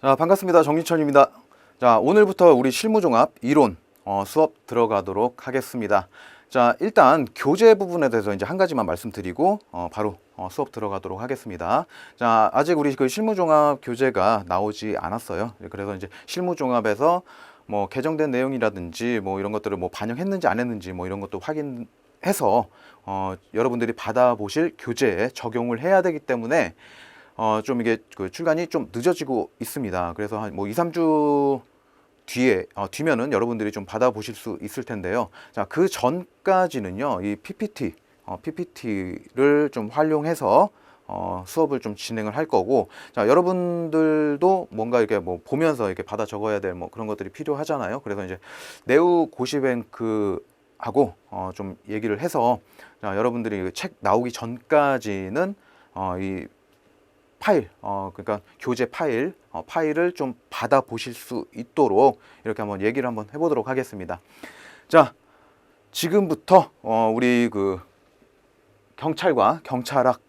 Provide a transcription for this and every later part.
자, 반갑습니다. 정유천입니다. 자, 오늘부터 우리 실무종합 이론 수업 들어가도록 하겠습니다. 자, 일단 교재 부분에 대해서 이제 한 가지만 말씀드리고 바로 수업 들어가도록 하겠습니다. 자, 아직 우리 그 실무종합 교재가 나오지 않았어요. 그래서 이제 실무종합에서 뭐 개정된 내용이라든지 뭐 이런 것들을 뭐 반영했는지 안 했는지 뭐 이런 것도 확인해서 여러분들이 받아보실 교재에 적용을 해야 되기 때문에 좀 이게 그 출간이 좀 늦어지고 있습니다. 그래서 한 뭐 2, 3주 뒤면은 여러분들이 좀 받아보실 수 있을 텐데요. 자, 그 전까지는요, 이 PPT를 좀 활용해서 수업을 좀 진행을 할 거고, 자, 여러분들도 뭔가 이렇게 뭐 보면서 이렇게 받아 적어야 될 뭐 그런 것들이 필요하잖아요. 그래서 이제 네우 고시뱅크하고 좀 얘기를 해서, 자, 여러분들이 책 나오기 전까지는 이 파일, 그러니까 교재 파일을 좀 받아 보실 수 있도록 이렇게 한번 얘기를 한번 해보도록 하겠습니다. 자, 지금부터 우리 그 경찰과 경찰학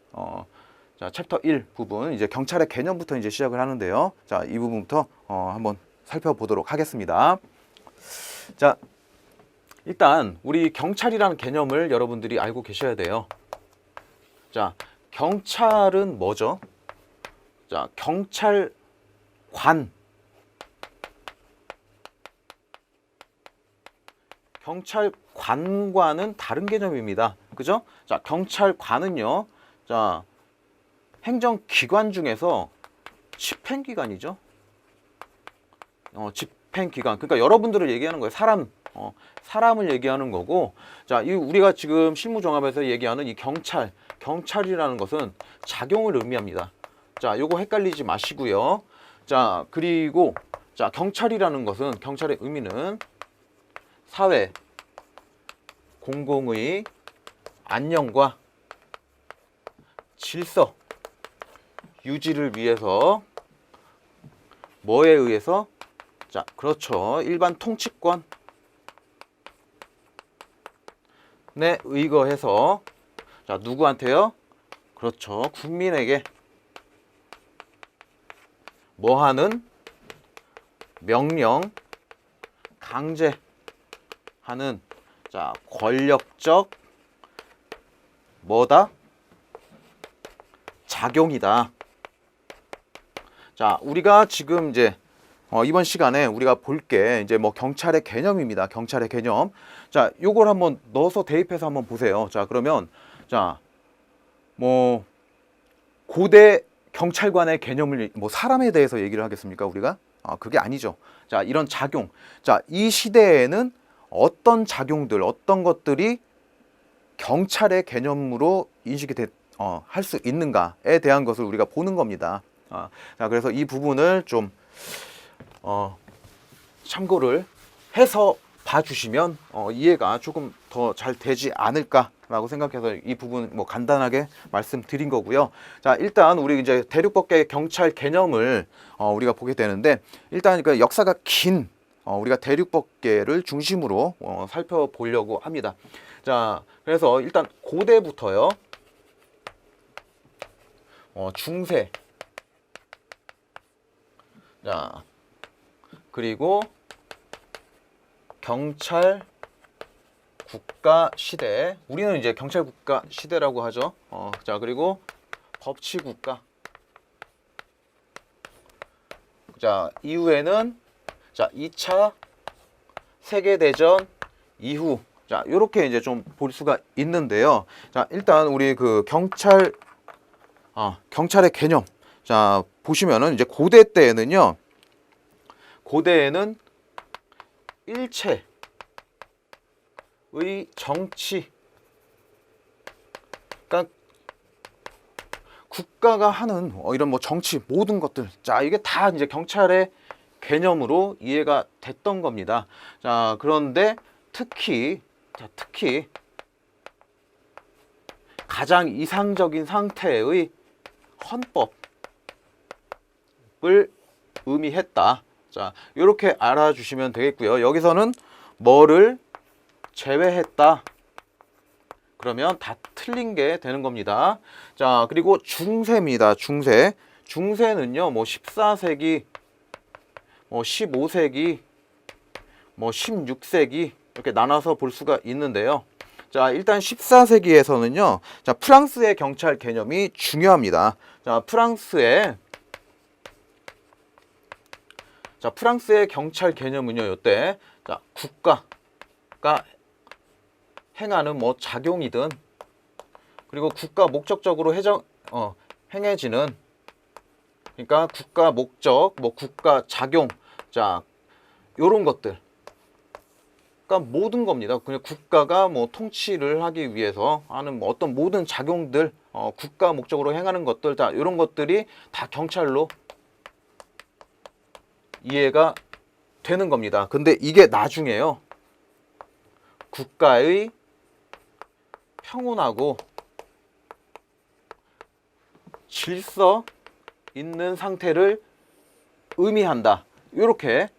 자, 챕터 1 부분, 이제 경찰의 개념부터 이제 시작을 하는데요. 자, 이 부분부터 한번 살펴보도록 하겠습니다. 자, 일단 우리 경찰이라는 개념을 여러분들이 알고 계셔야 돼요. 자, 경찰은 뭐죠? 자, 경찰관과는 다른 개념입니다. 그죠? 자, 경찰관은요, 자, 행정기관 중에서 집행기관이죠. 집행기관. 그러니까 여러분들을 얘기하는 거예요. 사람을 얘기하는 거고, 자, 이 우리가 지금 실무종합에서 얘기하는 이 경찰이라는 것은 작용을 의미합니다. 자, 요거 헷갈리지 마시고요. 자, 그리고 자, 경찰이라는 것은, 경찰의 의미는 사회 공공의 안녕과 질서 유지를 위해서 뭐에 의해서? 자, 그렇죠. 일반 통치권에 의거해서, 자, 누구한테요? 그렇죠. 국민에게 뭐하는? 명령, 강제하는, 자, 권력적 뭐다? 작용이다. 자, 우리가 지금 이제 이번 시간에 우리가 볼 게 이제 뭐 경찰의 개념입니다. 경찰의 개념. 자, 요걸 한번 넣어서 대입해서 한번 보세요. 자, 그러면 자, 뭐 고대 경찰관의 개념을 뭐 사람에 대해서 얘기를 하겠습니까, 우리가? 그게 아니죠. 자, 이런 작용. 자, 이 시대에는 어떤 작용들, 어떤 것들이 경찰의 개념으로 인식이 할 수 있는가에 대한 것을 우리가 보는 겁니다. 자, 그래서 이 부분을 좀 참고를 해서 봐주시면 이해가 조금 더 잘 되지 않을까라고 생각해서 이 부분 뭐 간단하게 말씀드린 거고요. 자, 일단 우리 이제 대륙법계 경찰 개념을 우리가 보게 되는데, 일단 그 역사가 긴 우리가 대륙법계를 중심으로 살펴보려고 합니다. 자, 그래서 일단 고대부터요. 중세, 자, 그리고 경찰 국가 시대, 우리는 이제 경찰 국가 시대라고 하죠. 자, 그리고 법치 국가. 자, 이후에는 자, 2차 세계대전 이후, 자, 요렇게 이제 좀 볼 수가 있는데요. 자, 일단 우리 그 경찰의 개념. 자, 보시면은 이제 고대 때에는요, 고대에는 일체의 정치, 그러니까 국가가 하는 이런 뭐 정치 모든 것들, 자, 이게 다 이제 경찰의 개념으로 이해가 됐던 겁니다. 자, 그런데 특히 가장 이상적인 상태의 헌법을 의미했다. 자, 이렇게 알아주시면 되겠고요. 여기서는 뭐를 제외했다. 그러면 다 틀린 게 되는 겁니다. 자, 그리고 중세입니다. 중세는요, 뭐 14세기 뭐 15세기, 뭐 16세기 이렇게 나눠서 볼 수가 있는데요. 자, 일단 14세기에서는요. 자, 프랑스의 경찰 개념이 중요합니다. 자, 프랑스의 경찰 개념은요. 이때 자, 국가가 행하는 뭐 작용이든 그리고 국가 목적적으로 행해지는 그러니까 국가 목적, 뭐 국가 작용, 자, 요런 것들. 그러니까 모든 겁니다. 그냥 국가가 뭐 통치를 하기 위해서 하는 뭐 어떤 모든 작용들, 국가 목적으로 행하는 것들, 다 이런 것들이 다 경찰로 이해가 되는 겁니다. 근데 이게 나중에요. 국가의 평온하고 질서 있는 상태를 의미한다. 이렇게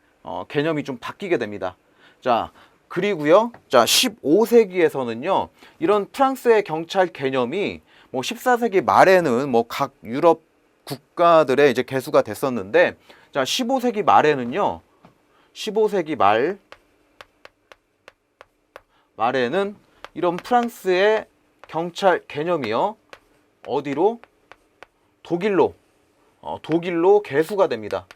개념이 좀 바뀌게 됩니다. 자, 그리고요. 자, 15세기에서는요. 이런 프랑스의 경찰 개념이 뭐 14세기 말에는 뭐 각 유럽 국가들의 이제 개수가 됐었는데 자, 15세기 말에는요. 15세기 말에는 이런 프랑스의 경찰 개념이요. 어디로? 독일로 개수가 됩니다.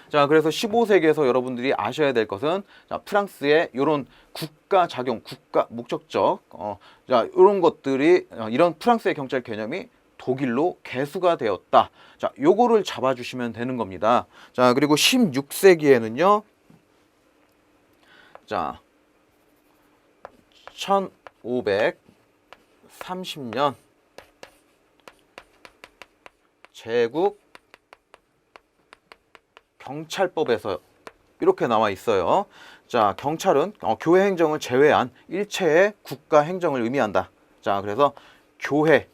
자, 그래서 15세기에서 여러분들이 아셔야 될 것은 자, 프랑스의 이런 국가 작용, 국가 목적적 자, 이런 것들이 이런 프랑스의 경찰 개념이 독일로 개수가 되었다. 자, 요거를 잡아주시면 되는 겁니다. 자, 그리고 16세기에는요. 자, 1530년 제국 경찰법에서 이렇게 나와 있어요. 자, 경찰은 교회 행정을 제외한 일체의 국가 행정을 의미한다. 자, 그래서 교회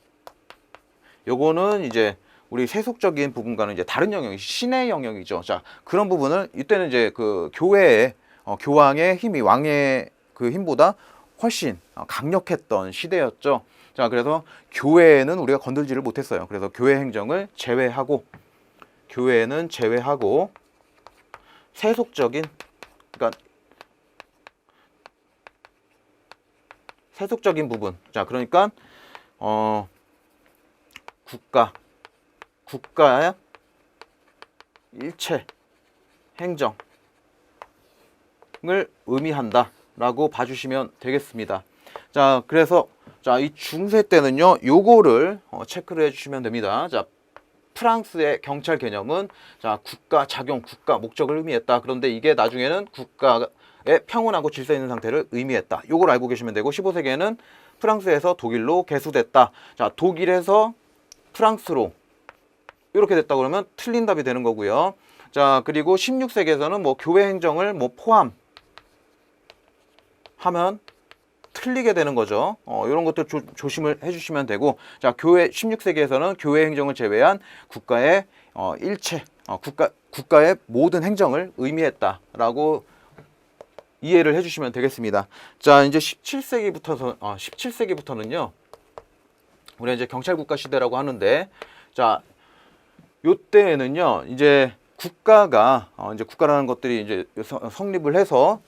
요거는 이제 우리 세속적인 부분과는 이제 다른 영역이 신의 영역이죠. 자, 그런 부분을 이때는 이제 그 교회의 교황의 힘이 왕의 그 힘보다 훨씬 강력했던 시대였죠. 자, 그래서 교회는 우리가 건들지를 못했어요. 그래서 교회 행정을 교회는 제외하고 세속적인 그러니까 세속적인 부분. 자, 그러니까 국가의 일체 행정을 의미한다라고 봐주시면 되겠습니다. 자, 그래서 자, 이 중세 때는요, 요거를 체크를 해주시면 됩니다. 자, 프랑스의 경찰 개념은 자, 국가 작용, 국가 목적을 의미했다. 그런데 이게 나중에는 국가의 평온하고 질서 있는 상태를 의미했다. 요걸 알고 계시면 되고 15세기에는 프랑스에서 독일로 개수됐다. 자, 독일에서 프랑스로 이렇게 됐다 그러면 틀린 답이 되는 거고요. 자, 그리고 16세기에서는 뭐 교회 행정을 뭐 포함하면 틀리게 되는 거죠. 이런 것들 조심을 해주시면 되고, 자, 16세기에서는 교회 행정을 제외한 국가의 일체, 국가의 모든 행정을 의미했다라고 이해를 해주시면 되겠습니다. 자, 이제 17세기부터는요, 우리가 이제 경찰국가 시대라고 하는데, 자, 요때에는요, 이제 국가가 이제 국가라는 것들이 이제 성립을 해서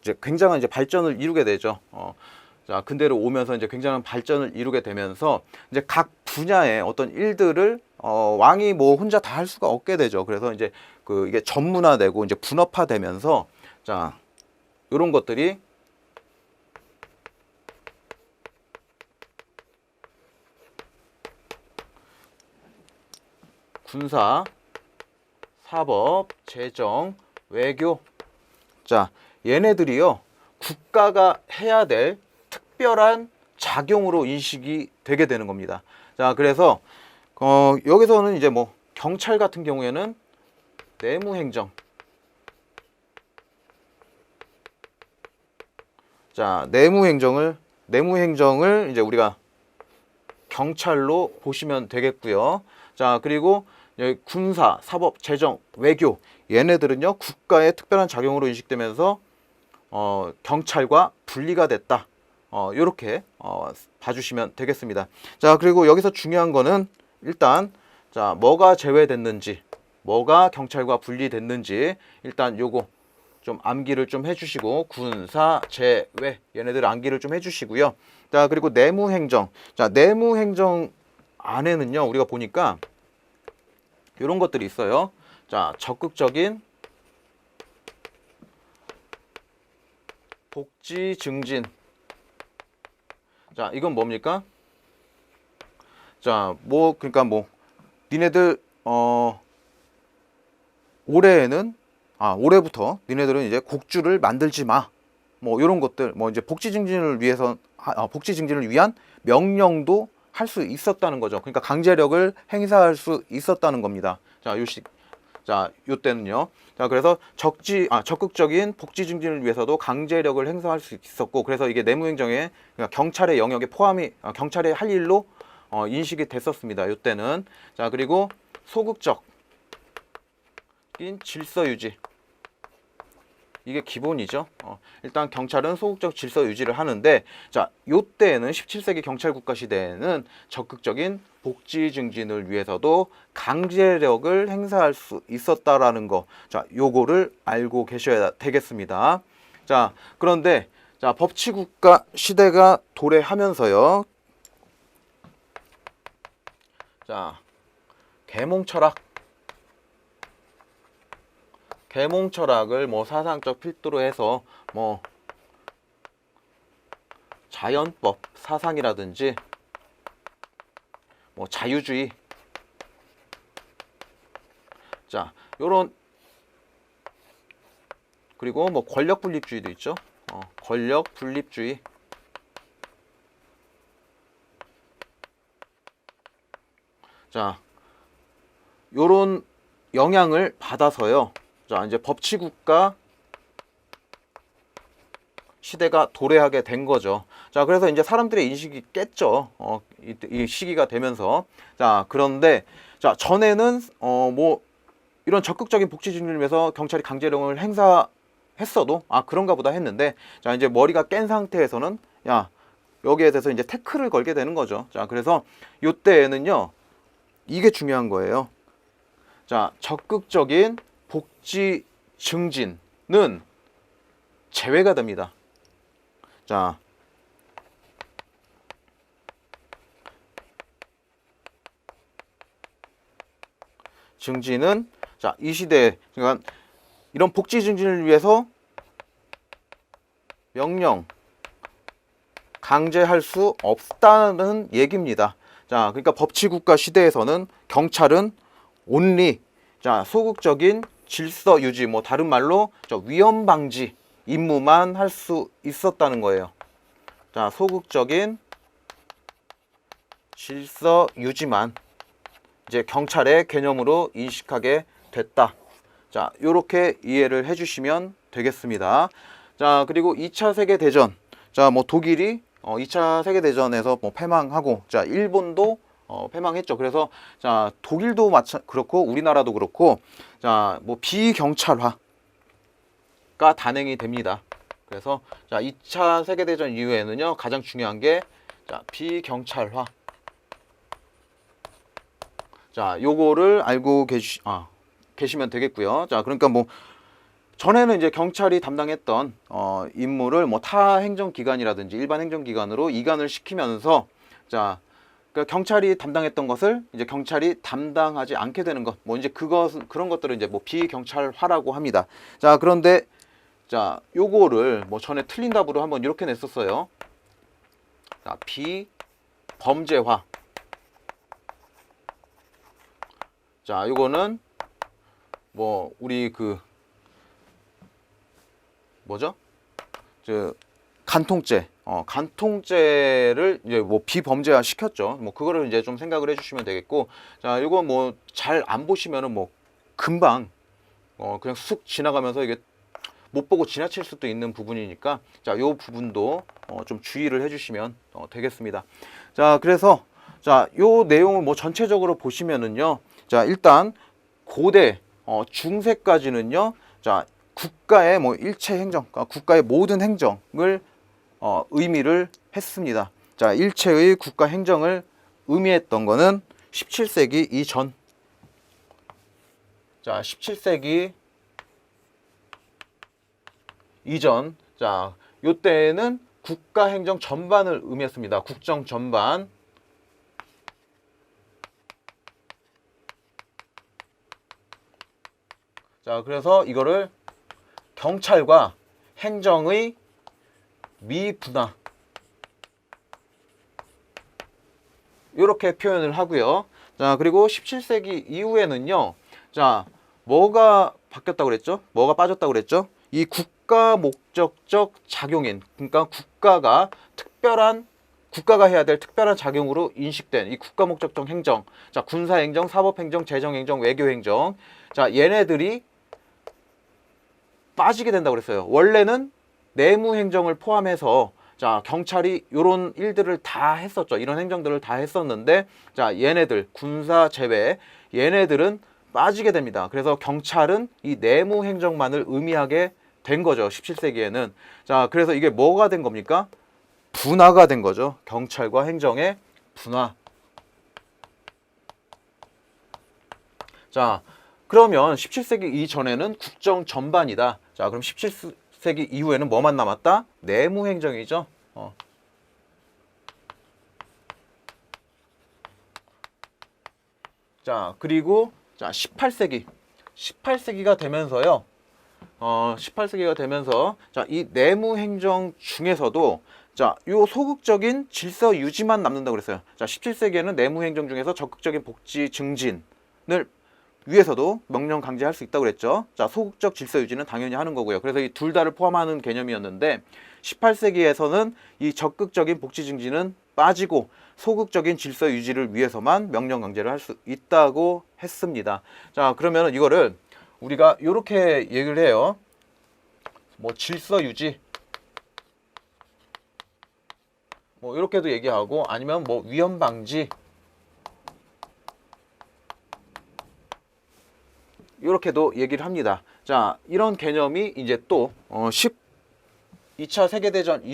이제 굉장한 이제 발전을 이루게 되죠. 자, 근대로 오면서 이제 굉장한 발전을 이루게 되면서 이제 각 분야의 어떤 일들을 왕이 뭐 혼자 다 할 수가 없게 되죠. 그래서 이제 이게 전문화되고 이제 분업화되면서 자, 이런 것들이 군사, 사법, 재정, 외교. 자, 얘네들이요, 국가가 해야 될 특별한 작용으로 인식이 되게 되는 겁니다. 자, 그래서 여기서는 이제 뭐 경찰 같은 경우에는 내무행정. 자, 내무행정을 이제 우리가 경찰로 보시면 되겠고요. 자, 그리고 군사, 사법, 재정, 외교 얘네들은요 국가의 특별한 작용으로 인식되면서 경찰과 분리가 됐다. 요렇게 봐주시면 되겠습니다. 자, 그리고 여기서 중요한 거는 일단 자, 뭐가 제외됐는지 뭐가 경찰과 분리됐는지 일단 요거 좀 암기를 좀 해주시고, 군사, 제외 얘네들 암기를 좀 해주시고요. 자, 그리고 내무행정. 자, 내무행정 안에는요, 우리가 보니까 이런 것들이 있어요. 자, 적극적인 복지 증진. 자, 이건 뭡니까? 자, 뭐 그러니까 뭐 니네들 올해에는 올해부터 니네들은 이제 곡주를 만들지 마. 뭐 이런 것들, 뭐 이제 복지 증진을 위해서 복지 증진을 위한 명령도 할 수 있었다는 거죠. 그러니까 강제력을 행사할 수 있었다는 겁니다. 자, 요 때는요. 자, 그래서 적극적인 복지 증진을 위해서도 강제력을 행사할 수 있었고, 그래서 이게 내무행정에, 그러니까 경찰의 영역에 포함이, 경찰의 할 일로 인식이 됐었습니다. 요 때는. 자, 그리고 소극적인 질서 유지. 이게 기본이죠. 일단 경찰은 소극적 질서 유지를 하는데, 자, 요때는 17세기 경찰 국가 시대에는 적극적인 복지 증진을 위해서도 강제력을 행사할 수 있었다라는 거. 자, 요거를 알고 계셔야 되겠습니다. 자, 그런데 자, 법치 국가 시대가 도래하면서요. 자, 계몽 철학을 뭐 사상적 필두로 해서 뭐 자연법 사상이라든지 뭐 자유주의, 자, 요런, 그리고 뭐 권력 분립주의도 있죠. 권력 분립주의. 자, 요런 영향을 받아서요. 자, 이제 법치국가 시대가 도래하게 된 거죠. 자, 그래서 이제 사람들의 인식이 깼죠. 이 시기가 되면서. 자, 그런데 자, 전에는 뭐 이런 적극적인 복지 증진을 위해서 경찰이 강제력을 행사했어도 그런가 보다 했는데, 자, 이제 머리가 깬 상태에서는 여기에 대해서 이제 태클을 걸게 되는 거죠. 자, 그래서 요때에는요, 이게 중요한 거예요. 자, 적극적인 복지 증진은 제외가 됩니다. 자, 증진은, 자, 이 시대에, 그러니까 이런 복지 증진을 위해서 명령 강제할 수 없다는 얘기입니다. 자, 그러니까 법치국가 시대에서는 경찰은 온리, 자, 소극적인 질서 유지, 뭐 다른 말로 위험 방지 임무만 할 수 있었다는 거예요. 자, 소극적인 질서 유지만 이제 경찰의 개념으로 인식하게 됐다. 자, 요렇게 이해를 해주시면 되겠습니다. 자, 그리고 2차 세계대전. 자, 뭐 독일이 2차 세계대전에서 뭐 패망하고, 자, 일본도 패망했죠. 그래서 자, 독일도 그렇고 우리나라도 그렇고, 자, 뭐 비경찰화가 단행이 됩니다. 그래서 자, 2차 세계대전 이후에는요, 가장 중요한 게 자, 비경찰화. 자, 요거를 알고 계시면 되겠고요. 자, 그러니까 뭐 전에는 이제 경찰이 담당했던 임무를 뭐 타 행정기관이라든지 일반 행정기관으로 이관을 시키면서, 자, 그러니까 경찰이 담당했던 것을 이제 경찰이 담당하지 않게 되는 것, 뭐 이제 그런 것들을 이제 뭐 비경찰화라고 합니다. 자, 그런데 자, 요거를 뭐 전에 틀린 답으로 한번 이렇게 냈었어요. 자, 비범죄화. 자, 요거는 뭐 우리 뭐죠? 간통죄. 간통죄를 이제 뭐 비범죄화 시켰죠. 뭐 그거를 이제 좀 생각을 해주시면 되겠고, 자, 요거 뭐 잘 안 보시면은 뭐 금방 그냥 쑥 지나가면서 이게 못 보고 지나칠 수도 있는 부분이니까, 자, 요 부분도 좀 주의를 해주시면 되겠습니다. 자, 그래서 자, 요 내용을 뭐 전체적으로 보시면은요, 자, 일단 고대 중세까지는요, 자, 국가의 뭐 일체 행정, 국가의 모든 행정을 의미를 했습니다. 자, 일체의 국가 행정을 의미했던 거는 17세기 이전. 자, 17세기 이전, 자, 요때는 국가 행정 전반을 의미했습니다. 국정 전반. 자, 그래서 이거를 경찰과 행정의 미분화, 이렇게 표현을 하고요. 자, 그리고 17세기 이후에는요. 자, 뭐가 바뀌었다고 그랬죠? 뭐가 빠졌다고 그랬죠? 이 국가 목적적 작용인, 그러니까 국가가 해야 될 특별한 작용으로 인식된 이 국가 목적적 행정, 자, 군사 행정, 사법 행정, 재정 행정, 외교 행정, 자, 얘네들이 빠지게 된다고 그랬어요. 원래는 내무 행정을 포함해서, 자, 경찰이 이런 일들을 다 했었죠. 이런 행정들을 다 했었는데, 자, 얘네들 군사 제외, 얘네들은 빠지게 됩니다. 그래서 경찰은 이 내무 행정만을 의미하게 된 거죠. 17세기에는. 자, 그래서 이게 뭐가 된 겁니까? 분화가 된 거죠. 경찰과 행정의 분화. 자, 그러면 17세기 이전에는 국정 전반이다. 자, 그럼 17세기 이후에는 뭐만 남았다? 내무 행정이죠. 자, 그리고 자, 18세기가 되면서요. 18세기가 되면서, 자, 이 내무 행정 중에서도, 자, 요 소극적인 질서 유지만 남는다고 그랬어요. 자, 17세기에는 내무 행정 중에서 적극적인 복지 증진을 위해서도 명령 강제할 수 있다고 그랬죠. 자, 소극적 질서 유지는 당연히 하는 거고요. 그래서 이 둘 다를 포함하는 개념이었는데, 18세기에서는 이 적극적인 복지 증진은 빠지고 소극적인 질서 유지를 위해서만 명령 강제를 할 수 있다고 했습니다. 자, 그러면 이거를 우리가 이렇게 얘기를 해요. 뭐 질서 유지, 뭐 이렇게도 얘기하고, 아니면 뭐 위험 방지, 이렇게도 얘기를 합니다. 자, 이런 개념이 이제 또 2차 세계대전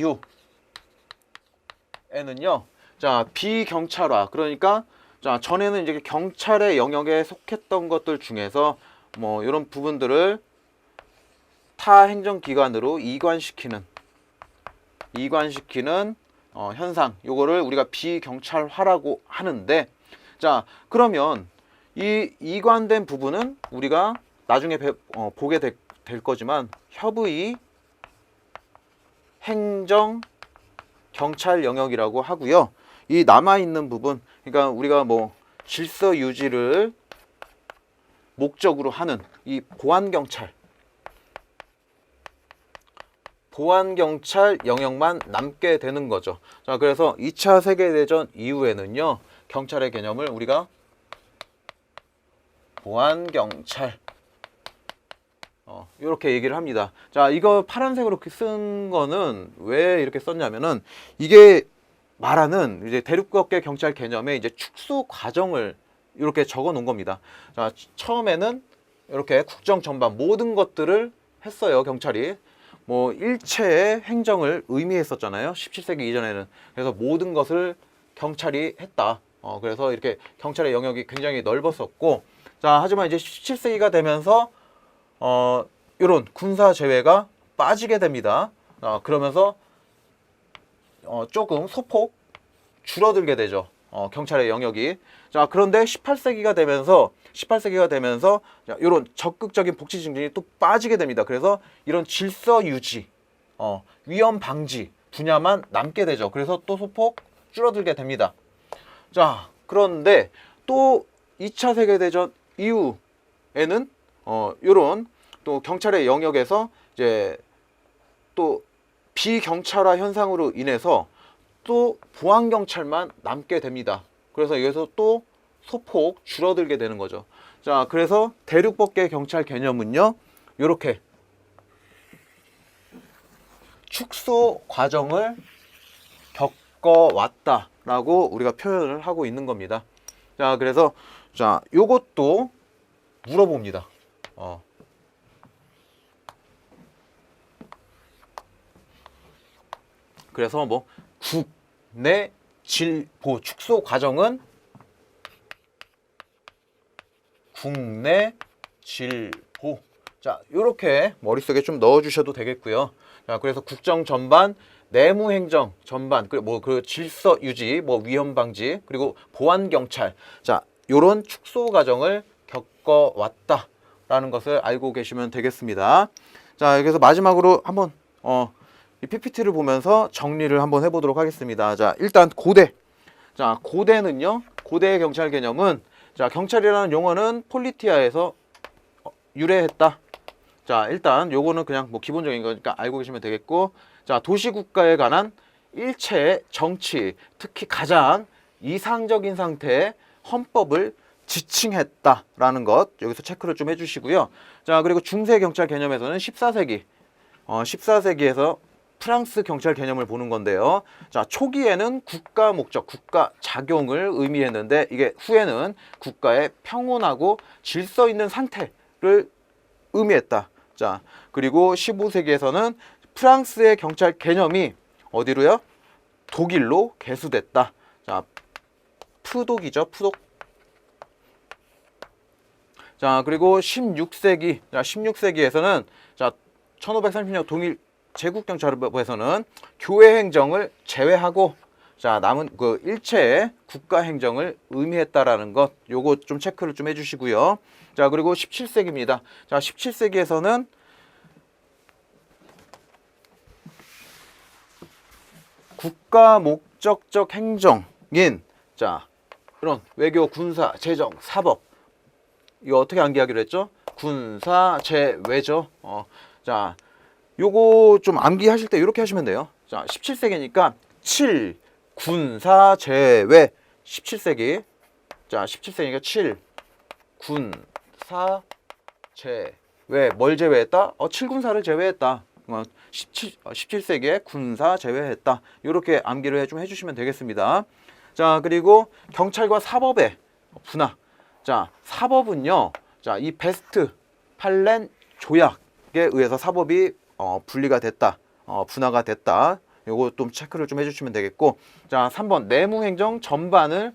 이후에는요. 자, 비경찰화, 그러니까 자, 전에는 이제 경찰의 영역에 속했던 것들 중에서 뭐 이런 부분들을 타 행정기관으로 이관시키는 현상, 요거를 우리가 비경찰화라고 하는데, 자, 그러면 이 이관된 부분은 우리가 나중에 보게 될 거지만 협의 행정 경찰 영역이라고 하고요. 이 남아있는 부분, 그러니까 우리가 뭐 질서 유지를 목적으로 하는 이 보안경찰 영역만 남게 되는 거죠. 자, 그래서 2차 세계대전 이후에는요, 경찰의 개념을 우리가 보안경찰, 이렇게 얘기를 합니다. 자, 이거 파란색으로 쓴 거는 왜 이렇게 썼냐면은, 이게 말하는 이제 대륙국계 경찰 개념의 이제 축소 과정을 이렇게 적어 놓은 겁니다. 자, 처음에는 이렇게 국정 전반 모든 것들을 했어요. 경찰이 뭐 일체의 행정을 의미했었잖아요. 17세기 이전에는. 그래서 모든 것을 경찰이 했다. 그래서 이렇게 경찰의 영역이 굉장히 넓었었고, 자, 하지만 이제 17세기가 되면서 이런 군사 제외가 빠지게 됩니다. 그러면서 조금 소폭 줄어들게 되죠. 경찰의 영역이. 자, 그런데 18세기가 되면서 이런 적극적인 복지 증진이 또 빠지게 됩니다. 그래서 이런 질서 유지, 위험 방지 분야만 남게 되죠. 그래서 또 소폭 줄어들게 됩니다. 자, 그런데 또 2차 세계대전 이후에는 이런 또 경찰의 영역에서 이제 또 비경찰화 현상으로 인해서 또 보안경찰만 남게 됩니다. 그래서 여기서 또 소폭 줄어들게 되는 거죠. 자, 그래서 대륙법계 경찰 개념은요, 이렇게 축소 과정을 겪어왔다라고 우리가 표현을 하고 있는 겁니다. 자, 그래서 자, 요것도 물어봅니다. 그래서 뭐 국내 질보 축소 과정은 국내 질보. 자, 요렇게 머릿속에 좀 넣어 주셔도 되겠고요. 자, 그래서 국정 전반, 내무행정 전반, 그 질서 유지, 위험 방지, 그리고 보안 경찰. 자, 요런 축소 과정을 겪어 왔다라는 것을 알고 계시면 되겠습니다. 자, 여기서 마지막으로 한번 이 PPT를 보면서 정리를 한번 해보도록 하겠습니다. 자, 일단 고대. 자, 고대는요. 고대의 경찰 개념은, 자, 경찰이라는 용어는 폴리티아에서 유래했다. 자, 일단 요거는 그냥 기본적인 거니까 알고 계시면 되겠고, 자, 도시국가에 관한 일체의 정치, 특히 가장 이상적인 상태의 헌법을 지칭했다라는 것, 여기서 체크를 좀 해주시고요. 자, 그리고 중세 경찰 개념에서는 14세기, 14세기에서 프랑스 경찰 개념을 보는 건데요. 자, 초기에는 국가 목적, 국가 작용을 의미했는데, 이게 후에는 국가의 평온하고 질서 있는 상태를 의미했다. 자, 그리고 15세기에서는 프랑스의 경찰 개념이 어디로요? 독일로 개수됐다. 자, 푸독이죠, 푸독. 자, 그리고 16세기, 자, 16세기에서는, 자, 1530년 동일 제국경찰부에서는 교회 행정을 제외하고, 자, 남은 그 일체의 국가 행정을 의미했다라는 것, 요거 좀 체크를 좀 해주시고요. 자, 그리고 17세기입니다. 자, 17세기에서는 국가 목적적 행정인, 자, 이런 외교, 군사, 재정, 사법, 이거 어떻게 암기하기로 했죠? 군사, 재외죠. 자, 요거 좀 암기하실 때 이렇게 하시면 돼요. 자, 17세기니까 7, 군사, 재외. 17세기. 자, 17세기니까 7, 군사, 재외. 뭘 제외했다? 7군사를 제외했다. 17세기에 군사 제외했다. 이렇게 암기를 좀 해주시면 되겠습니다. 자, 그리고 경찰과 사법의 분화. 자, 사법은요, 자, 이 베스트 팔렌 조약에 의해서 사법이 분리가 됐다, 분화가 됐다. 요거 좀 체크를 좀 해주시면 되겠고, 자, 3번 내무행정 전반을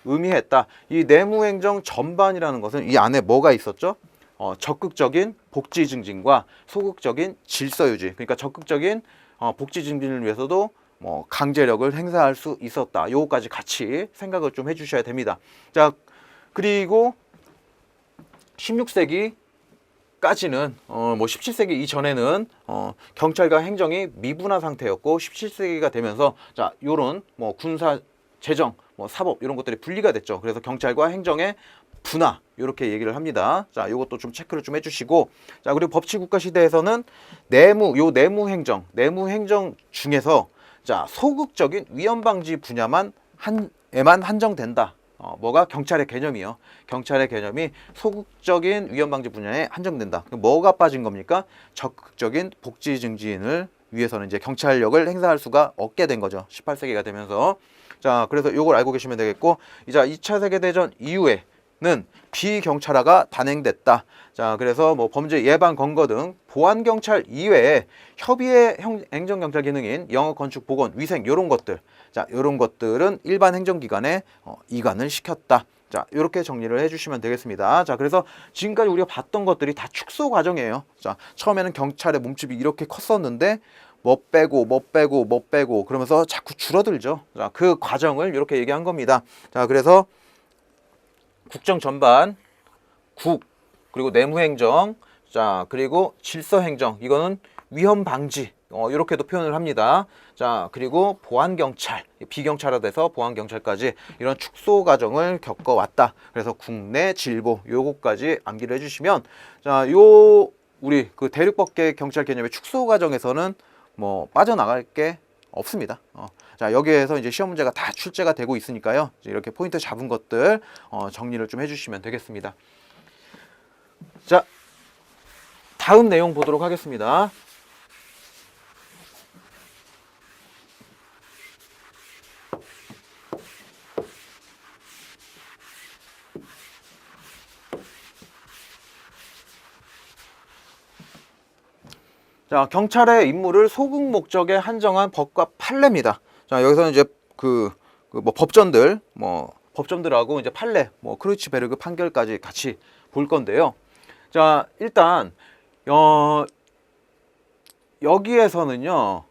의미했다. 이 내무행정 전반이라는 것은 이 안에 뭐가 있었죠? 적극적인 복지 증진과 소극적인 질서 유지. 그러니까 적극적인 복지 증진을 위해서도 강제력을 행사할 수 있었다. 요거까지 같이 생각을 좀 해주셔야 됩니다. 자, 그리고 16세기까지는 17세기 이전에는 경찰과 행정이 미분화 상태였고, 17세기가 되면서, 자, 요런 군사, 재정, 사법 이런 것들이 분리가 됐죠. 그래서 경찰과 행정의 분화, 이렇게 얘기를 합니다. 자, 요것도 좀 체크를 좀 해주시고, 자, 그리고 법치국가 시대에서는 내무행정 중에서, 자, 소극적인 위험 방지 분야만 에만 한정된다. 뭐가 경찰의 개념이요. 경찰의 개념이 소극적인 위험 방지 분야에 한정된다. 뭐가 빠진 겁니까? 적극적인 복지 증진을 위해서는 이제 경찰력을 행사할 수가 없게 된 거죠. 18세기가 되면서. 자, 그래서 요걸 알고 계시면 되겠고, 이제 2차 세계대전 이후에는 비경찰화가 단행됐다. 자, 그래서 범죄 예방 검거 등 보안 경찰 이외에 협의의 행정경찰 기능인 영업, 건축, 보건, 위생 요런 것들, 자, 요런 것들은 일반 행정기관에 이관을 시켰다. 자, 이렇게 정리를 해주시면 되겠습니다. 자, 그래서 지금까지 우리가 봤던 것들이 다 축소 과정이에요. 자, 처음에는 경찰의 몸집이 이렇게 컸었는데 뭐 빼고 그러면서 자꾸 줄어들죠. 자, 그 과정을 이렇게 얘기한 겁니다. 자, 그래서 국정 전반, 그리고 내무행정, 자, 그리고 질서행정, 이거는 위험 방지, 이렇게도 표현을 합니다. 자, 그리고 보안경찰, 비경찰화돼서 보안경찰까지 이런 축소 과정을 겪어왔다. 그래서 국내 질보, 요거까지 암기를 해주시면, 자, 우리 그 대륙법계 경찰 개념의 축소 과정에서는 빠져나갈 게 없습니다. 자, 여기에서 이제 시험 문제가 다 출제가 되고 있으니까요. 이렇게 포인트 잡은 것들 정리를 좀 해주시면 되겠습니다. 자, 다음 내용 보도록 하겠습니다. 자, 경찰의 임무를 소극 목적에 한정한 법과 판례입니다. 자, 여기서는 이제 법전들하고 이제 판례, 크루츠베르그 판결까지 같이 볼 건데요. 자, 일단 여기에서는요.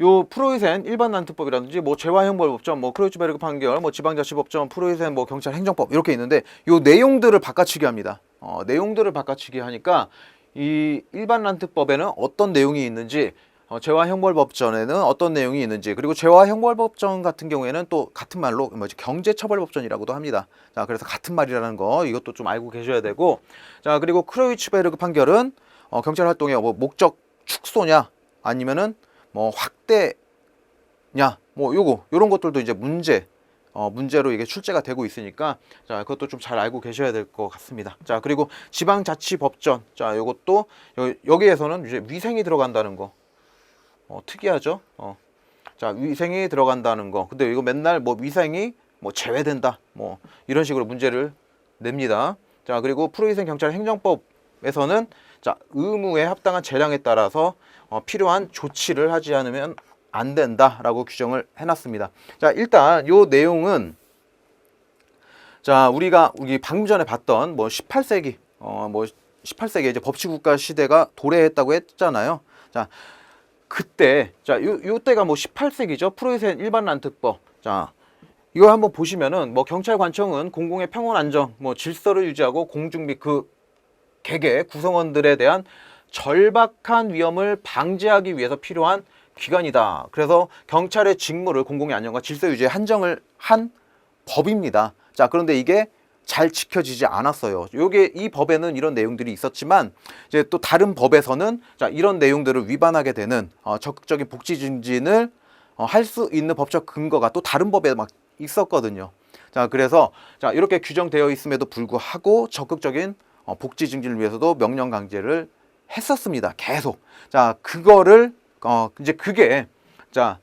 요 프로이센 일반 난특법이라든지 뭐 재화형벌법전, 뭐 크로이츠베르그 판결, 뭐 지방자치법전, 프로이센 뭐 경찰 행정법 이렇게 있는데 요 내용들을 바꿔치기 합니다. 내용들을 바꿔치기 하니까 이 일반 난특법에는 어떤 내용이 있는지, 재화형벌법전에는 어떤 내용이 있는지, 그리고 재화형벌법전 같은 경우에는 또 같은 말로 뭐지 경제처벌법전이라고도 합니다. 자, 그래서 같은 말이라는 거 이것도 좀 알고 계셔야 되고, 자, 그리고 크로이츠베르그 판결은 경찰 활동의 뭐 목적 축소냐 아니면은 뭐 확대냐 뭐 요런 것들도 이제 문제로 이게 출제가 되고 있으니까, 자, 그것도 좀 잘 알고 계셔야 될 것 같습니다. 자, 그리고 지방자치법전, 자, 요것도 여기에서는 이제 위생이 들어간다는 거 특이하죠. 자, 위생이 들어간다는 거. 근데 이거 맨날 뭐 위생이 뭐 제외된다 뭐 이런 식으로 문제를 냅니다. 자, 그리고 프로위생 경찰 행정법에서는 자, 의무에 합당한 재량에 따라서 필요한 조치를 하지 않으면 안 된다라고 규정을 해놨습니다. 자, 일단 요 내용은, 자, 우리 방금 전에 봤던 뭐 18세기 뭐 18세기 이제 법치국가 시대가 도래했다고 했잖아요. 자, 그때, 자, 요때가 뭐 18세기죠. 프로이센 일반 난특법. 자, 이거 한번 보시면은 뭐 경찰관청은 공공의 평온 안정, 뭐 질서를 유지하고 공중 및 그 개개 구성원들에 대한 절박한 위험을 방지하기 위해서 필요한 기관이다. 그래서 경찰의 직무를 공공의 안녕과 질서 유지에 한정을 한 법입니다. 자, 그런데 이게 잘 지켜지지 않았어요. 이 법에는 이런 내용들이 있었지만 이제 또 다른 법에서는 자, 이런 내용들을 위반하게 되는 적극적인 복지 증진을 할 수 있는 법적 근거가 또 다른 법에 막 있었거든요. 자, 그래서 자, 이렇게 규정되어 있음에도 불구하고 적극적인 복지 증진을 위해서도 명령 강제를 했었습니다. 계속. 자, 그거를 이제 그게 자,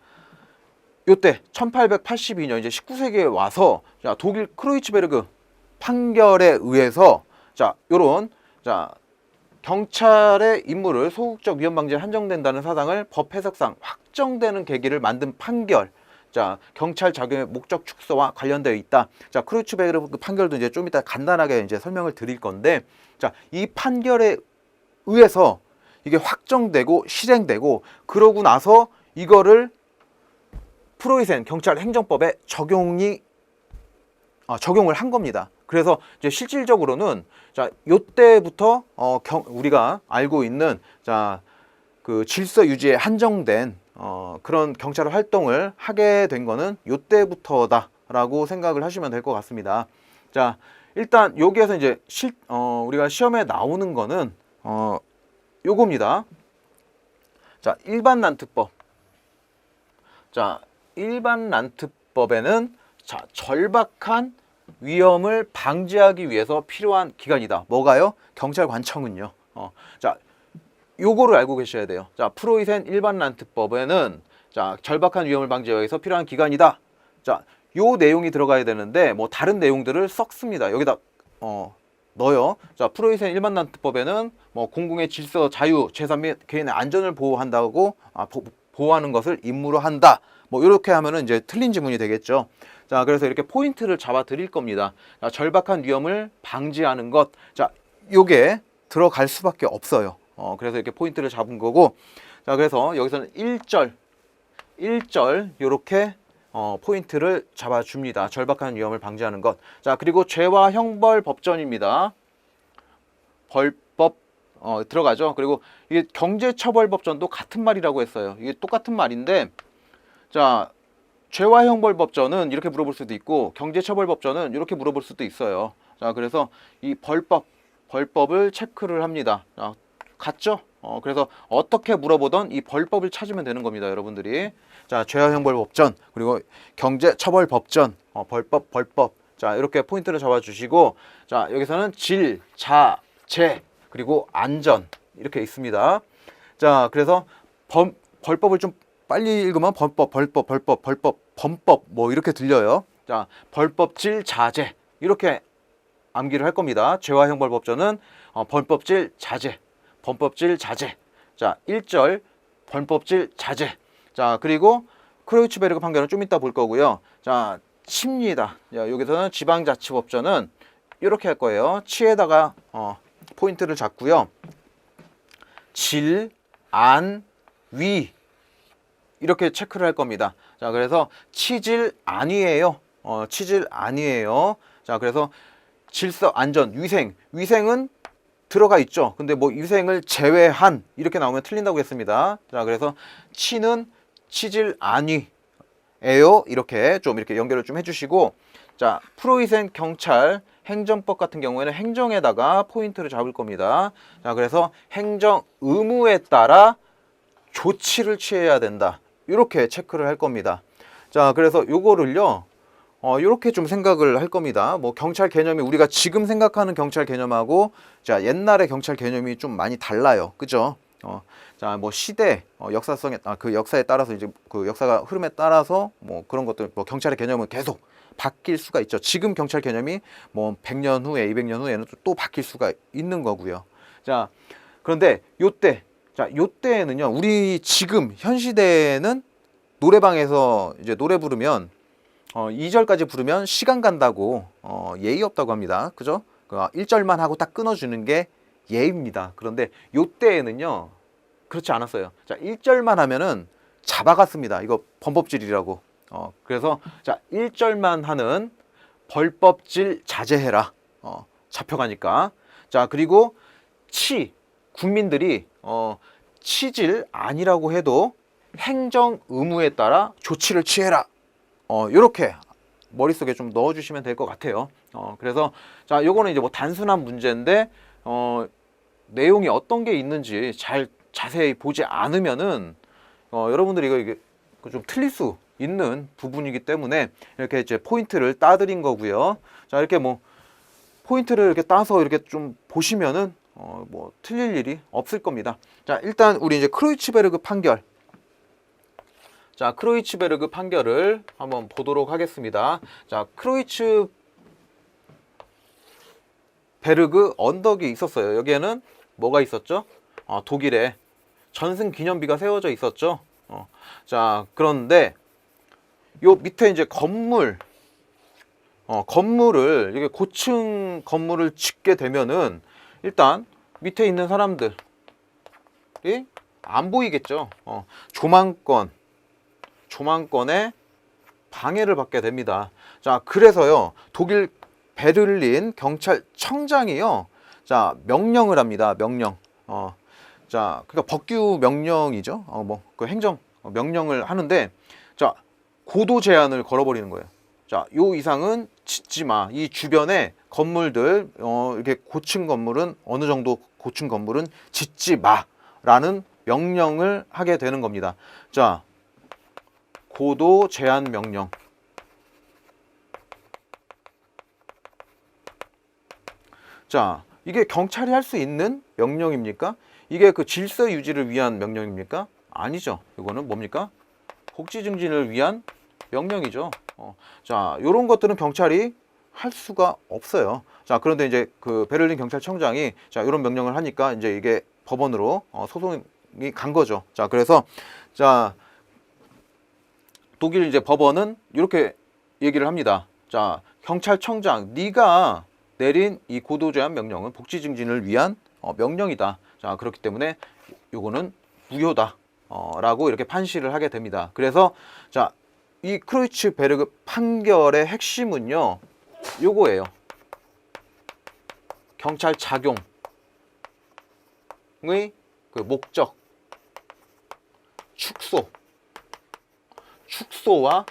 요때 1882년 이제 19세기에 와서 자, 독일 크로이츠베르그 판결에 의해서 자, 요런 자, 경찰의 임무를 소극적 위험 방지에 한정된다는 사상을 법 해석상 확정되는 계기를 만든 판결. 자, 경찰 작용의 목적 축소와 관련되어 있다. 자, 크루츠베르그 판결도 이제 좀 이따 간단하게 이제 설명을 드릴 건데, 자, 이 판결에 의해서 이게 확정되고 실행되고, 그러고 나서 이거를 프로이센 경찰 행정법에 적용을 한 겁니다. 그래서 이제 실질적으로는 자, 요때부터 우리가 알고 있는 자, 그 질서 유지에 한정된 그런 경찰 활동을 하게 된 거는 요때부터다라고 생각을 하시면 될 것 같습니다. 자, 일단 여기에서 이제 우리가 시험에 나오는 거는 요겁니다. 자, 일반 난특법. 자, 일반 난특법에는 자, 절박한 위험을 방지하기 위해서 필요한 기관이다. 뭐가요? 경찰관청은요. 자, 요거를 알고 계셔야 돼요. 자, 프로이센 일반 난특법에는 자, 절박한 위험을 방지하기 위해서 필요한 기관이다. 자, 요 내용이 들어가야 되는데 뭐 다른 내용들을 썩습니다. 여기다 넣어요. 자, 프로이센 일반 난특법에는 뭐 공공의 질서, 자유, 재산 및 개인의 안전을 보호한다고 보호하는 것을 임무로 한다. 뭐 이렇게 하면은 이제 틀린 지문이 되겠죠. 자, 그래서 이렇게 포인트를 잡아 드릴 겁니다. 자, 절박한 위험을 방지하는 것. 자, 요게 들어갈 수밖에 없어요. 그래서 이렇게 포인트를 잡은 거고. 자, 그래서 여기서는 1절 요렇게 포인트를 잡아 줍니다. 절박한 위험을 방지하는 것. 자, 그리고 죄와 형벌 법전입니다. 벌법 들어가죠. 그리고 이게 경제처벌법전도 같은 말이라고 했어요. 이게 똑같은 말인데, 자, 죄와 형벌법전은 이렇게 물어볼 수도 있고 경제처벌법전은 이렇게 물어볼 수도 있어요. 자, 그래서 이 벌법을 체크를 합니다. 자, 같죠? 그래서 어떻게 물어보던 이 벌법을 찾으면 되는 겁니다, 여러분들이. 자, 죄와 형벌법전, 그리고 경제처벌법전, 벌법. 자, 이렇게 포인트를 잡아주시고, 자, 여기서는 질, 자, 재, 그리고 안전 이렇게 있습니다. 자, 그래서 벌법을 좀 빨리 읽으면 범법 뭐 이렇게 들려요. 자, 벌법질 자제 이렇게 암기를 할 겁니다. 죄와 형벌법전은 범법질 자제. 자, 1절 범법질 자제. 자, 그리고 크로이츠베르그 판결은 좀 이따 볼 거고요. 자, 칩니다. 자, 여기서는 지방자치법전은 이렇게 할 거예요. 치에다가 포인트를 잡고요. 질, 안, 위 이렇게 체크를 할 겁니다. 자, 그래서 치질 아니에요. 치질 아니에요. 자, 그래서 질서, 안전, 위생. 위생은 들어가 있죠. 근데 뭐 위생을 제외한 이렇게 나오면 틀린다고 했습니다. 자, 그래서 치는 치질 아니에요. 이렇게 좀 이렇게 연결을 좀 해주시고, 자, 프로위생 경찰 행정법 같은 경우에는 행정에다가 포인트를 잡을 겁니다. 자, 그래서 행정 의무에 따라 조치를 취해야 된다. 이렇게 체크를 할 겁니다. 자, 그래서 요거를요, 이렇게 좀 생각을 할 겁니다. 뭐 경찰 개념이 우리가 지금 생각하는 경찰 개념하고 자, 옛날의 경찰 개념이 좀 많이 달라요. 그죠? 자, 뭐 시대, 역사성에 그 역사에 따라서 이제 그 역사가 흐름에 따라서 뭐 그런 것들 뭐 경찰의 개념은 계속 바뀔 수가 있죠. 지금 경찰 개념이 뭐 100년 후에 200년 후에는 또 바뀔 수가 있는 거고요. 자, 그런데 요때 자, 요때는요. 우리 지금 현 시대에는 노래방에서 이제 노래 부르면 2절까지 부르면 시간 간다고 예의 없다고 합니다. 그죠? 1절만 하고 딱 끊어주는 게 예의입니다. 그런데 요때에는요. 그렇지 않았어요. 자, 1절만 하면은 잡아갔습니다. 이거 범법질이라고. 그래서 자, 1절만 하는 벌법질 자제해라. 잡혀가니까. 자, 그리고 국민들이 치질 아니라고 해도 행정 의무에 따라 조치를 취해라. 요렇게 머릿속에 좀 넣어주시면 될 것 같아요. 그래서 자, 요거는 이제 뭐 단순한 문제인데 내용이 어떤 게 있는지 잘 자세히 보지 않으면은 여러분들이 이게 좀 틀릴 수 있는 부분이기 때문에 이렇게 이제 포인트를 따드린 거고요. 자, 이렇게 뭐 포인트를 이렇게 따서 이렇게 좀 보시면은 뭐 틀릴 일이 없을 겁니다. 자, 일단 우리 이제 크로이츠베르그 판결. 자, 크로이츠베르그 판결을 한번 보도록 하겠습니다. 자, 크로이츠베르그 언덕이 있었어요. 여기에는 뭐가 있었죠? 독일에 전승 기념비가 세워져 있었죠. 자, 그런데 요 밑에 이제 건물을 이게 고층 건물을 짓게 되면은 일단 밑에 있는 사람들이 안 보이겠죠. 조망권에 방해를 받게 됩니다. 자, 그래서요, 독일 베를린 경찰청장이요, 자, 명령을 합니다. 명령. 자, 그러니까 법규 명령이죠. 뭐 그 행정 명령을 하는데, 자, 고도 제한을 걸어버리는 거예요. 자, 요 이상은 짓지 마. 이 주변에 건물들, 이렇게 고층 건물은 어느 정도 고층 건물은 짓지 마라는 명령을 하게 되는 겁니다. 자, 고도 제한 명령. 자, 이게 경찰이 할 수 있는 명령입니까? 이게 그 질서 유지를 위한 명령입니까? 아니죠. 이거는 뭡니까? 복지 증진을 위한 명령이죠. 자, 요런 것들은 경찰이 할 수가 없어요. 자, 그런데 이제 그 베를린 경찰청장이 자, 이런 명령을 하니까 이제 이게 법원으로 소송이 간 거죠. 자, 그래서 자, 독일 이제 법원은 이렇게 얘기를 합니다. 자, 경찰청장, 네가 내린 이 고도 제한 명령은 복지 증진을 위한 명령이다. 자, 그렇기 때문에 요거는 무효다. 라고 이렇게 판시를 하게 됩니다. 그래서 자, 이 크로이츠베르그 판결의 핵심은요, 요거예요. 경찰 작용의 그 목적, 축소와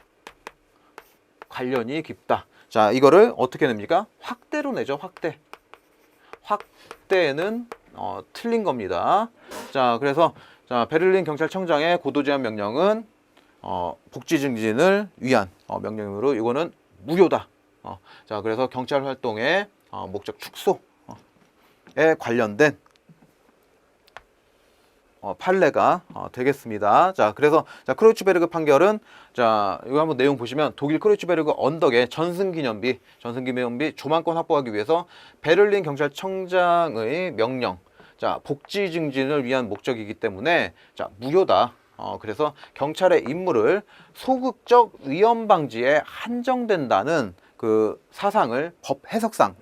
관련이 깊다. 자, 이거를 어떻게 냅니까? 확대로 내죠. 확대는 틀린 겁니다. 자, 그래서 자, 베를린 경찰청장의 고도 제한 명령은 복지 증진을 위한 명령으로 이거는 무효다. 자, 그래서 경찰 활동의 목적 축소에 관련된 판례가 되겠습니다. 자, 그래서 자, 크로이츠베르그 판결은 자, 이거 한번 내용 보시면 독일 크로이츠베르그 언덕에 전승기념비 조망권 확보하기 위해서 베를린 경찰청장의 명령, 자, 복지 증진을 위한 목적이기 때문에 자, 무효다. 그래서 경찰의 임무를 소극적 위험 방지에 한정된다는 그 사상을 법 해석상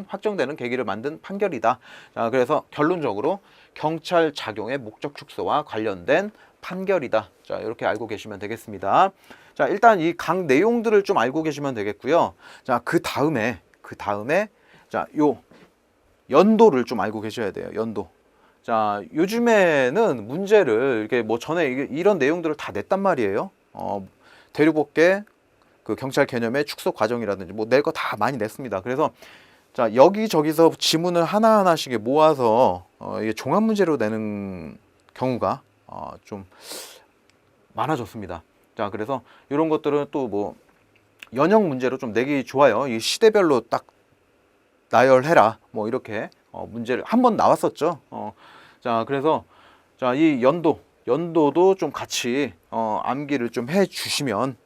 확정되는 계기를 만든 판결이다. 자, 그래서 결론적으로 경찰 작용의 목적 축소와 관련된 판결이다. 자, 이렇게 알고 계시면 되겠습니다. 자, 일단 이 각 내용들을 좀 알고 계시면 되겠고요. 자, 그 다음에 자, 요 연도를 좀 알고 계셔야 돼요. 연도. 자, 요즘에는 문제를 이렇게 뭐 전에 이런 내용들을 다 냈단 말이에요. 대륙법계 그 경찰 개념의 축소 과정이라든지 뭐 낼 거 다 많이 냈습니다. 그래서 자, 여기저기서 지문을 하나하나씩 모아서 이게 종합 문제로 내는 경우가 좀 많아졌습니다. 자, 그래서 이런 것들은 또 뭐 연역 문제로 좀 내기 좋아요. 이 시대별로 딱 나열해라. 뭐 이렇게 문제를 한 번 나왔었죠. 자, 그래서 자, 이 연도도 좀 같이 암기를 좀 해 주시면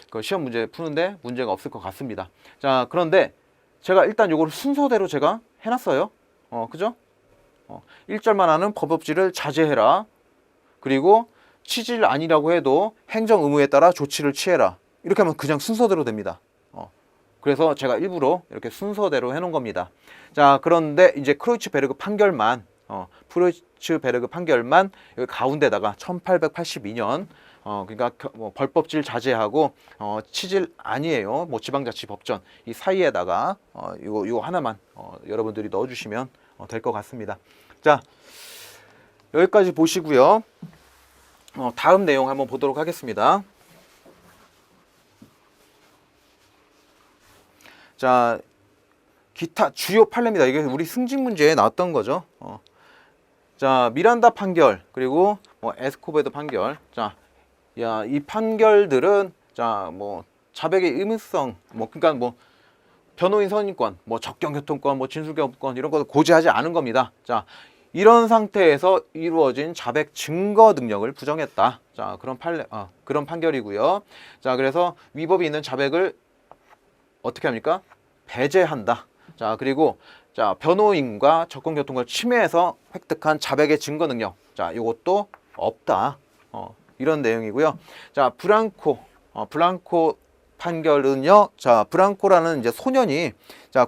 그 시험 문제 푸는데 문제가 없을 것 같습니다. 자, 그런데 제가 일단 요거를 순서대로 제가 해놨어요. 그죠? 1절만 하는 범법지를 자제해라. 그리고 취질 아니라고 해도 행정 의무에 따라 조치를 취해라. 이렇게 하면 그냥 순서대로 됩니다. 그래서 제가 일부러 이렇게 순서대로 해놓은 겁니다. 자, 그런데 이제 크로이츠베르그 판결만 여기 가운데다가 1882년 그러니까 뭐 벌법질 자제하고 취질 아니에요. 뭐 지방자치법전 이 사이에다가 이거 하나만 여러분들이 넣어주시면 될 것 같습니다. 자, 여기까지 보시고요. 다음 내용 한번 보도록 하겠습니다. 자, 기타 주요 판례입니다. 이게 우리 승진 문제에 나왔던 거죠. 자, 미란다 판결 그리고 뭐 에스코베도 판결. 자, 이 판결들은 자, 뭐 자백의 의무성, 뭐 그러니까 뭐 변호인 선임권, 뭐 적경교통권, 뭐 진술교권 이런 거 고지하지 않은 겁니다. 자, 이런 상태에서 이루어진 자백 증거 능력을 부정했다. 자, 그런 판결이고요. 자, 그래서 위법이 있는 자백을 어떻게 합니까? 배제한다. 자, 그리고 자, 변호인과 적공교통을 침해해서 획득한 자백의 증거 능력. 자, 이것도 없다. 이런 내용이고요. 자, 블랑코 판결은요. 자, 블랑코라는 이제 소년이 자,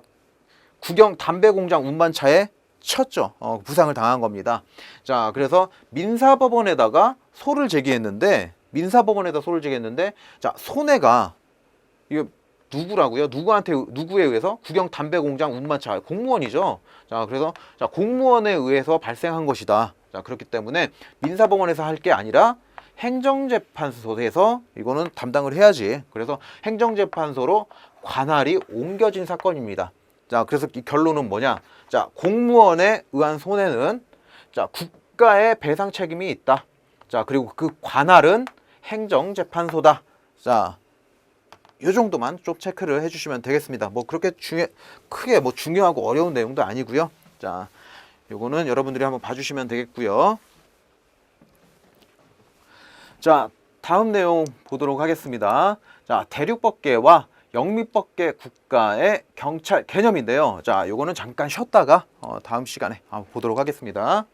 담배 공장 운반차에 쳤죠. 부상을 당한 겁니다. 자, 그래서 민사법원에다가 소를 제기했는데 자, 손해가 이거 누구라고요? 누구에 의해서? 국영 담배 공장 운반차 공무원이죠. 자, 그래서 자, 공무원에 의해서 발생한 것이다. 자, 그렇기 때문에 민사법원에서 할 게 아니라 행정재판소에서 이거는 담당을 해야지. 그래서 행정재판소로 관할이 옮겨진 사건입니다. 자, 그래서 이 결론은 뭐냐? 자, 공무원에 의한 손해는 자, 국가의 배상 책임이 있다. 자, 그리고 그 관할은 행정재판소다. 자, 이 정도만 좀 체크를 해주시면 되겠습니다. 뭐 그렇게 크게 뭐 중요하고 어려운 내용도 아니고요. 자, 요거는 여러분들이 한번 봐주시면 되겠고요. 자, 다음 내용 보도록 하겠습니다. 자, 대륙법계와 영미법계 국가의 경찰 개념인데요. 자, 요거는 잠깐 쉬었다가 다음 시간에 한번 보도록 하겠습니다.